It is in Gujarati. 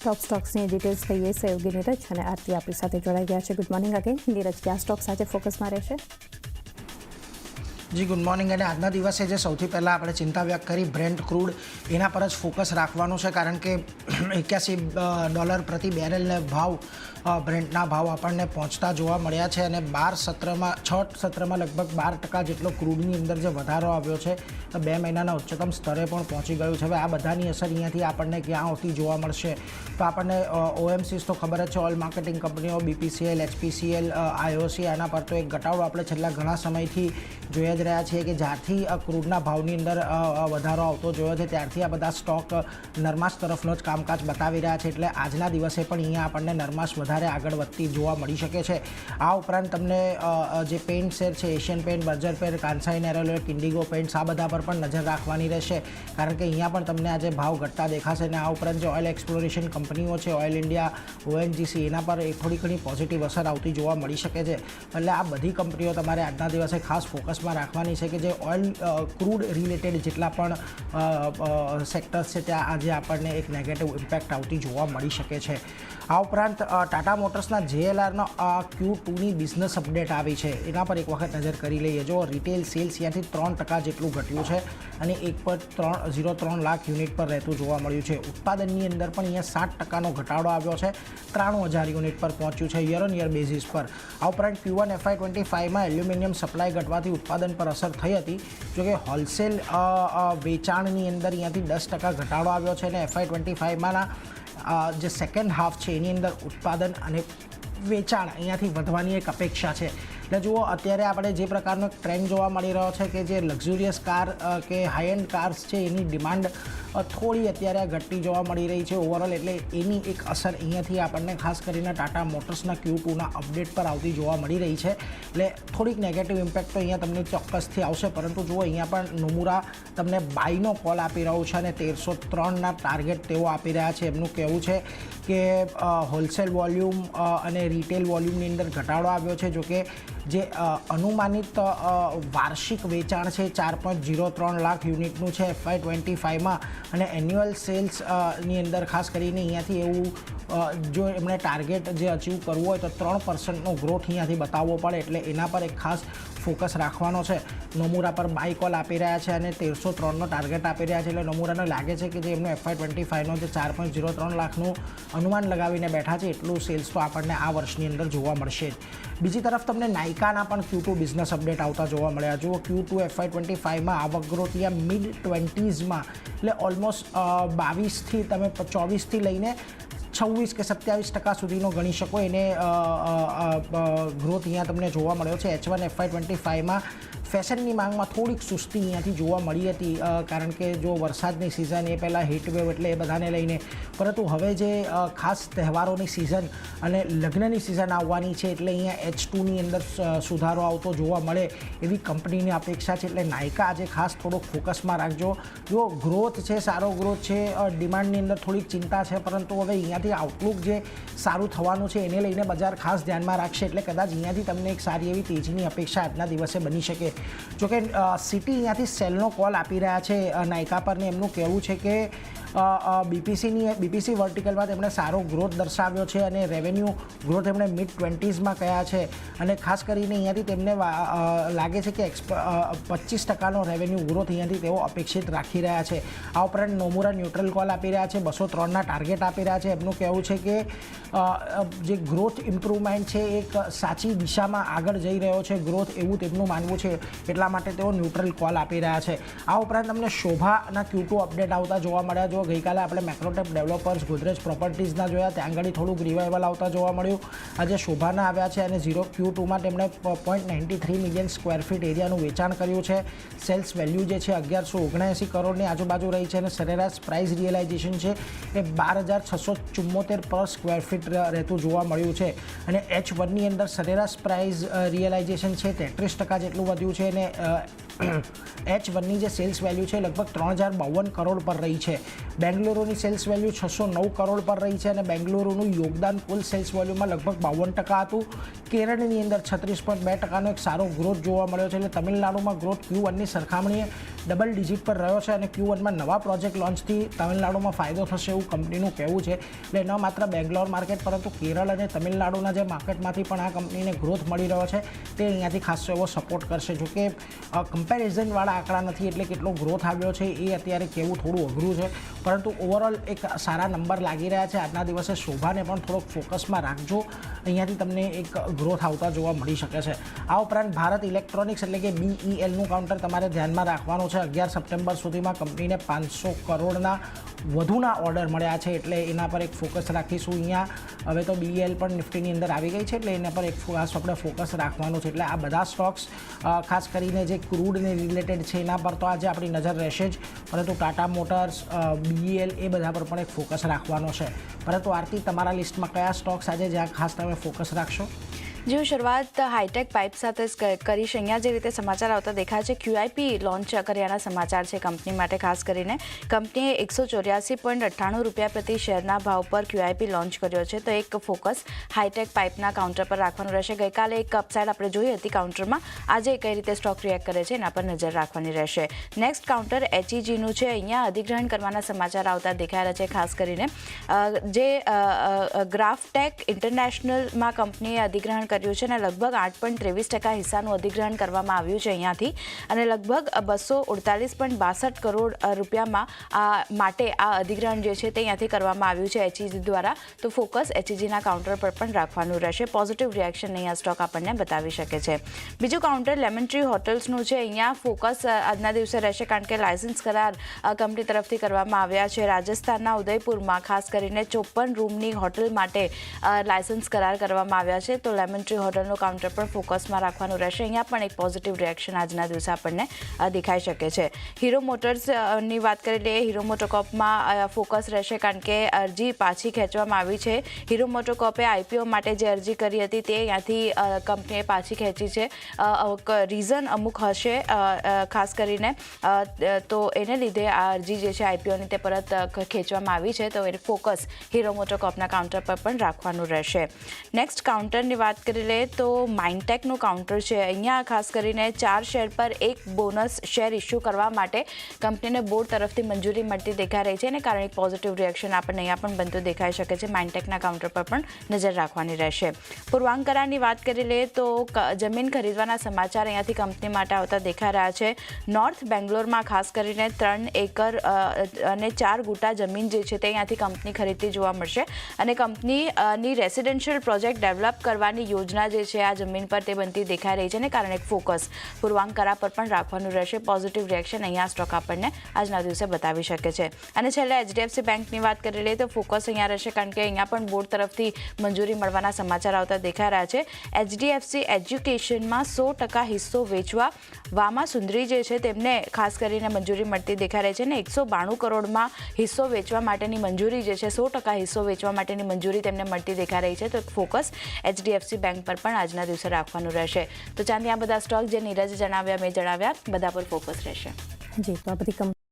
ટોપ સ્ટોક્સની ડિટેલ્સ લઈએ સહયોગી નીરજ અને આરતી આપણી સાથે જોડાઈ ગયા છે. ગુડ મોર્નિંગ અગેન નીરજ, કયા સ્ટોક્સ આજે ફોકસમાં રહેશે? જી ગુડ મોર્નિંગ. અને આજના દિવસે જે સૌથી પહેલાં આપણે ચિંતા વ્યક્ત કરી બ્રેન્ટ ક્રૂડ, એના પર જ ફોકસ રાખવાનું છે, કારણ કે $81 પ્રતિ બેરલને ભાવ બ્રેન્ટના ભાવ આપણને પહોંચતા જોવા મળ્યા છે અને 6 સત્રમાં લગભગ 12% જેટલો ક્રૂડની અંદર જે વધારો આવ્યો છે 2 મહિનાના ઉચ્ચતમ સ્તરે પણ પહોંચી ગયું છે. હવે આ બધાની અસર અહીંયાથી આપણને ક્યાં આવતી જોવા મળશે? તો આપણને OMCs તો ખબર જ છે, ઓઇલ માર્કેટિંગ કંપનીઓ, BPCL, HPCL, IOC, આના પર તો એક ઘટાડો આપણે છેલ્લા ઘણા સમયથી જોઈ જ રહ્યા છીએ કે જ્યારથી ક્રૂડના ભાવની અંદર વધારો આવતો જોયો છે ત્યારથી આ બધા સ્ટોક નરમાશ તરફનો જ કામકાજ બતાવી રહ્યા છે. એટલે આજના દિવસે પણ અહીંયા આપણને નરમાશ વધારે આગળ વધતી જોવા મળી શકે છે. આ ઉપરાંત તમને જે પેન્ટ શેર છે, Asian paint, Berger paint, Kansai Nerolac, Indigo paints, આ બધા પર પણ નજર રાખવાની રહેશે, કારણ કે અહીંયા પણ તમને આજે ભાવ ઘટતા દેખાશે. અને આ ઉપરાંત જે ઓઇલ એક્સપ્લોરેશન કંપનીઓ છે, ઓઇલ ઇન્ડિયા, ONGC, એના પર થોડી ઘણી પોઝિટિવ અસર આવતી જોવા મળી શકે છે. એટલે આ બધી કંપનીઓ તમારે આજના દિવસે ખાસ ફોકસમાં રાખવાની છે કે જે ઓઇલ ક્રૂડ રિલેટેડ જેટલા પણ સેક્ટર્સ છે ત્યાં આજે આપણને એક નેગેટિવ ઇમ્પેક્ટ આવતી જોવા મળી શકે છે. આ ઉપરાંત ટાટા મોટર્સના JLRનો Q2ની બિઝનેસ અપડેટ આવી છે, એના પર એક વખત નજર કરી લઈએ. જો રિટેલ સેલ્સ ત્યાંથી 3% જેટલું ઘટ્યું છે અને 1.03 લાખ યુનિટ પર રહેતું જોવા મળ્યું છે. ઉત્પાદનની અંદર પણ અહીંયા 7%નો ઘટાડો આવ્યો છે, 93,000 યુનિટ પર પહોંચ્યું છે યર ઓન યર બેઝિસ પર. આ ઉપરાંત Q1 FY25માં એલ્યુમિનિયમ સપ્લાય ઘટવાથી ઉત્પાદન પર અસર થઈ હતી, જોકે હોલસેલ વેચાણની અંદર અહીંયાથી 10% ઘટાડો આવ્યો છે અને FY25માં જે સેકન્ડ હાફ છે એની અંદર ઉત્પાદન અને વેચાણ અહીંયાથી વધવાની એક અપેક્ષા છે. એટલે જુઓ, અત્યારે આપણે જે પ્રકારનો ટ્રેન્ડ જોવા મળી રહ્યો છે કે જે લક્ઝુરિયસ કાર કે હાઈ એન્ડ કાર્સ છે એની ડિમાન્ડ થોડી અત્યારે ઘટતી જોવા મળી રહી છે ઓવરઓલ. એટલે એની એક અસર અહીંયાથી આપણને ખાસ કરીને ટાટા મોટર્સના Q2ના અપડેટ પર આવતી જોવા મળી રહી છે. એટલે થોડીક નેગેટિવ ઇમ્પેક્ટ તો અહીંયા તમને ચોક્કસથી આવશે, પરંતુ જુઓ અહીંયા પણ નોમુરા તમને બાયનો કોલ આપી રહ્યું છે અને 1303ના ટાર્ગેટ તેઓ આપી રહ્યા છે. એમનું કહેવું છે કે હોલસેલ વોલ્યુમ અને રિટેલ વોલ્યુમની અંદર ઘટાડો આવ્યો છે, જોકે જે અનુમાનિત વાર્ષિક વેચાણ છે 4.03 લાખ યુનિટનું છે FY25માં અને એન્યુઅલ સેલ્સની અંદર ખાસ કરીને અહીંયાથી એવું જો એમણે ટાર્ગેટ જે અચીવ કરવું હોય તો 3%નો ગ્રોથ અહીંયાથી બતાવવો પડે, એટલે એના પર એક ખાસ ફોકસ રાખવાનો છે. નોમુરા પર બાય કોલ આપી રહ્યા છે અને 1303નો ટાર્ગેટ આપી રહ્યા છે. એટલે નોમુરાને લાગે છે કે જે એમનું FY25નો જે 4.03 લાખનું અનુમાન લગાવીને બેઠા છે એટલું સેલ્સ તો આપણને આ વર્ષની અંદર જોવા મળશે જ. બીજી તરફ તમને નાઇકાના પણ Q2 બિઝનેસ અપડેટ આવતા જોવા મળ્યા. જુઓ, Q2 FY25માં આવક ગ્રોથ અહીંયા મિડ-20s, એટલે ઓલમોસ્ટ 22થી તમે 24થી લઈને 26 કે 27% સુધીનો ગણી શકો એને ગ્રોથ અહીંયા તમને જોવા મળ્યો છે. H1 FY25માં ફેશનની માંગમાં થોડીક સુસ્તી અહીંયાથી જોવા મળી હતી, કારણ કે જો વરસાદની સિઝન એ પહેલાં હીટવેવ એટલે એ બધાને લઈને, પરંતુ હવે જે ખાસ તહેવારોની સિઝન અને લગ્નની સિઝન આવવાની છે એટલે અહીંયા H2ની અંદર સુધારો આવતો જોવા મળે એવી કંપનીની અપેક્ષા છે. એટલે નાઇકા આજે ખાસ થોડોક ફોકસમાં રાખજો. જો ગ્રોથ છે, સારો ગ્રોથ છે, ડિમાન્ડની અંદર થોડીક ચિંતા છે, પરંતુ હવે અહીંયાથી આઉટલુક જે સારું થવાનું છે એને લઈને બજાર ખાસ ધ્યાનમાં રાખશે, એટલે કદાચ અહીંયાથી તમને એક સારી એવી તેજીની અપેક્ષા આજના દિવસે બની શકે. જોકે સિટી અહીંયાથી સેલનો કોલ આપી રહ્યા છે નાઇકા પર ને એમનું કહેવું છે કે BPC વર્ટિકલમાં તેમણે સારો ગ્રોથ દર્શાવ્યો છે અને રેવન્યુ ગ્રોથ એમણે મિડ-20sમાં કહ્યા છે અને ખાસ કરીને અહીંયાથી તેમને લાગે છે કે 25%નો રેવન્યુ ગ્રોથ અહીંયાથી તેઓ અપેક્ષિત રાખી રહ્યા છે. આ ઉપરાંત નોમુરા ન્યુટ્રલ કોલ આપી રહ્યા છે, 203ના ટાર્ગેટ આપી રહ્યા છે. એમનું કહેવું છે કે જે ગ્રોથ ઇમ્પ્રુવમેન્ટ છે એક સાચી દિશામાં આગળ જઈ રહ્યો છે ગ્રોથ, એવું તેમનું માનવું છે, એટલા માટે તેઓ ન્યુટ્રલ કોલ આપી રહ્યા છે. આ ઉપરાંત તમને શોભાના Q2 અપડેટ આવતા જોવા મળ્યા. જો ગઈકાલે આપણે મેક્રોટેપ ડેવલપર્સ, ગોદરેજ પ્રોપર્ટીઝના જોયા, ત્યાં આગળ થોડુંક રિવાઇવલ આવતા જોવા મળ્યું. આજે શોભાના આવ્યા છે અને Q2માં તેમણે 0.93 મિલિયન સ્ક્વેર ફીટ એરિયાનું વેચાણ કર્યું છે. સેલ્સ વેલ્યુ જે છે 1179 કરોડની આજુબાજુ રહી છે અને સરેરાશ પ્રાઇસ રિયલાઇઝેશન છે એ 12,674 પર સ્ક્વેર ફીટ રહેતું જોવા મળ્યું છે અને H1ની અંદર સરેરાશ પ્રાઇસ રિયલાઇઝેશન છે 33% જેટલું વધ્યું છે અને H1ની જે સેલ્સ વેલ્યુ છે લગભગ 3,052 કરોડ પર રહી છે. બેંગ્લુરુની સેલ્સ વેલ્યુ 609 કરોડ પર રહી છે અને બેંગ્લુરુનું યોગદાન કુલ સેલ્સ વેલ્યુમાં લગભગ 52% હતું. કેરળની અંદર 36.2%નો એક સારો ગ્રોથ જોવા મળ્યો છે. એટલે તમિલનાડુમાં ગ્રોથ Q1ની સરખામણીએ ડબલ ડિજિટ પર રહ્યો છે અને Q1માં નવા પ્રોજેક્ટ લોન્ચથી તમિલનાડુમાં ફાયદો થશે એવું કંપનીનું કહેવું છે. એટલે ન માત્ર બેંગ્લોર માર્કેટ પરંતુ કેરળ અને તમિલનાડુના જે માર્કેટમાંથી પણ આ કંપનીને ગ્રોથ મળી રહ્યો છે તે અહીંયાથી ખાસો એવો સપોર્ટ કરશે. જોકે કમ્પેરિઝનવાળા આંકડા નથી એટલે કેટલો ગ્રોથ આવ્યો છે એ અત્યારે કહેવું થોડું અઘરું છે, પરંતુ ઓવરઓલ એક સારા નંબર લાગી રહ્યા છે. આજના દિવસે શોભાને પણ થોડોક ફોકસમાં રાખજો, અહીંયાથી તમને એક ગ્રોથ આવતા જોવા મળી શકે છે. આ ઉપરાંત ભારત ઇલેક્ટ્રોનિક્સ એટલે કે BELનું કાઉન્ટર તમારે ધ્યાનમાં રાખવાનું છે. 11 સપ્ટેમ્બર સુધીમાં કંપનીને 500 કરોડના વધુના ઓર્ડર મળ્યા છે એટલે એના પર એક ફોકસ રાખીશું. અહીંયા હવે તો BEL પણ નિફ્ટીની અંદર આવી ગઈ છે એટલે એના પર એક ખાસ આપણે ફોકસ રાખવાનું છે. એટલે આ બધા સ્ટોક્સ ખાસ કરીને જે ક્રૂડને રિલેટેડ છે એના પર તો આજે આપણી નજર રહેશે જ, પરંતુ ટાટા મોટર્સ, BEL એ બધા પર પણ એક ફોકસ રાખવાનો છે. પરંતુ આરતી, તમારા લિસ્ટમાં કયા સ્ટોક્સ આજે જ્યાં ખાસ તમે ફોકસ રાખશો? જો શરૂઆત હાઈટેક પાઇપ સાથે જ કરીશ. અહીંયા જે રીતે સમાચાર આવતા દેખાય છે, QIP લોન્ચ કર્યાના સમાચાર છે કંપની માટે. ખાસ કરીને કંપનીએ 184.98 રૂપિયા પ્રતિ શેરના ભાવ પર QIP લોન્ચ કર્યો છે. તો એક ફોકસ હાઈટેક પાઇપના કાઉન્ટર પર રાખવાનું રહેશે. ગઈકાલે એક અપસાઇડ આપણે જોઈ હતી કાઉન્ટરમાં, આજે કઈ રીતે સ્ટોક રિએક્ટ કરે છે એના પર નજર રાખવાની રહેશે. નેક્સ્ટ કાઉન્ટર HEGનું છે. અહીંયા અધિગ્રહણ કરવાના સમાચાર આવતા દેખાઈ રહ્યા છે. ખાસ કરીને જે ગ્રાફટેક ઇન્ટરનેશનલમાં કંપનીએ અધિગ્રહણ કર્યું છે અને લગભગ 8.23% હિસ્સાનું અધિગ્રહણ કરવામાં આવ્યું છે અહીંયાથી, અને લગભગ 248.62 કરોડ રૂપિયામાં માટે આ અધિગ્રહણ જે છે તે અહીંયાથી કરવામાં આવ્યું છે HEG દ્વારા. તો ફોકસ HEGના કાઉન્ટર પર પણ રાખવાનું રહેશે. પોઝિટિવ રિએક્શન અહીંયા સ્ટોક આપણને બતાવી શકે છે. બીજું કાઉન્ટર લેમન ટ્રી હોટલ્સનું છે. અહીંયા ફોકસ આજના દિવસે રહેશે કારણ કે લાયસન્સ કરાર કંપની તરફથી કરવામાં આવ્યા છે. રાજસ્થાનના ઉદયપુરમાં ખાસ કરીને 54 રૂમની હોટલ માટે લાયસન્સ કરાર કરવામાં આવ્યા છે. તો લેમન ટ્રી હોટલનું કાઉન્ટર પણ ફોકસમાં રાખવાનું રહેશે. અહીંયા પણ એક પોઝિટિવ રિએક્શન આજના દિવસે આપણને દેખાઈ શકે છે. હીરો મોટર્સની વાત કરી લઈએ. હીરો મોટોકોર્પમાં ફોકસ રહેશે કારણ કે અરજી પાછી ખેંચવામાં આવી છે. હીરો મોટોકોર્પે IPO માટે જે અરજી કરી હતી તે અહીંયાથી કંપનીએ પાછી ખેંચી છે. રીઝન અમુક હશે ખાસ કરીને, તો એને લીધે આ અરજી જે છે IPOની તે પરત ખેંચવામાં આવી છે. તો એ ફોકસ હીરો મોટોકોર્પના કાઉન્ટર પર પણ રાખવાનું રહેશે. નેક્સ્ટ કાઉન્ટરની વાત કરી લઈએ તો માઇન્ડટેકનું કાઉન્ટર છે. અહીંયા ખાસ કરીને 4 શેર પર એક બોનસ શેર ઇસ્યુ કરવા માટે કંપનીને બોર્ડ તરફથી મંજૂરી મળતી દેખાઈ રહી છે, અને કારણે એક પોઝિટિવ રિએક્શન આપણને અહીંયા પણ બનતું દેખાઈ શકે છે. માઇન્ડટેકના કાઉન્ટર પર પણ નજર રાખવાની રહેશે. પૂર્વાંક કરારની વાત કરી લઈએ તો જમીન ખરીદવાના સમાચાર અહીંયાથી કંપની માટે આવતા દેખાઈ રહ્યા છે. નોર્થ બેંગ્લોરમાં ખાસ કરીને 3 એકર અને 4 ગુટા જમીન જે છે તે અહીંયાથી કંપની ખરીદતી જોવા મળશે, અને કંપનીની રેસિડેન્શિયલ પ્રોજેક્ટ ડેવલપ કરવાની યોજના જે છે આ જમીન પર તે બનતી દેખાઈ રહી છે, અને કારણે એક ફોકસ પૂર્વાંક કરા પર પણ રાખવાનું રહેશે. પોઝિટિવ રિએક્શન અહીંયા સ્ટોક આપણને આજના દિવસે બતાવી શકે છે. અને છેલ્લે HDFC બેંકની વાત કરી લઈએ તો ફોકસ અહીંયા રહેશે કારણ કે અહીંયા પણ બોર્ડ તરફથી મંજૂરી મળવાના સમાચાર આવતા દેખાઈ રહ્યા છે. HDFC એજ્યુકેશનમાં 100% હિસ્સો વેચવા વામા સુંદરી જે છે તેમને ખાસ કરીને મંજૂરી મળતી દેખાઈ રહી છે, અને 192 કરોડમાં હિસ્સો વેચવા માટેની મંજૂરી જે છે 100% હિસ્સો વેચવા માટેની મંજૂરી તેમને મળતી દેખાઈ રહી છે. તો ફોકસ HDFC બેંક પર પણ આજના દિવસે રાખવાનું રહેશે. તો ચાંદી આ બધા સ્ટોક જે નીરજ જણાવ્યા મેં જણાવ્યા બધા પર ફોકસ રહેશે. જી, તો આ બધી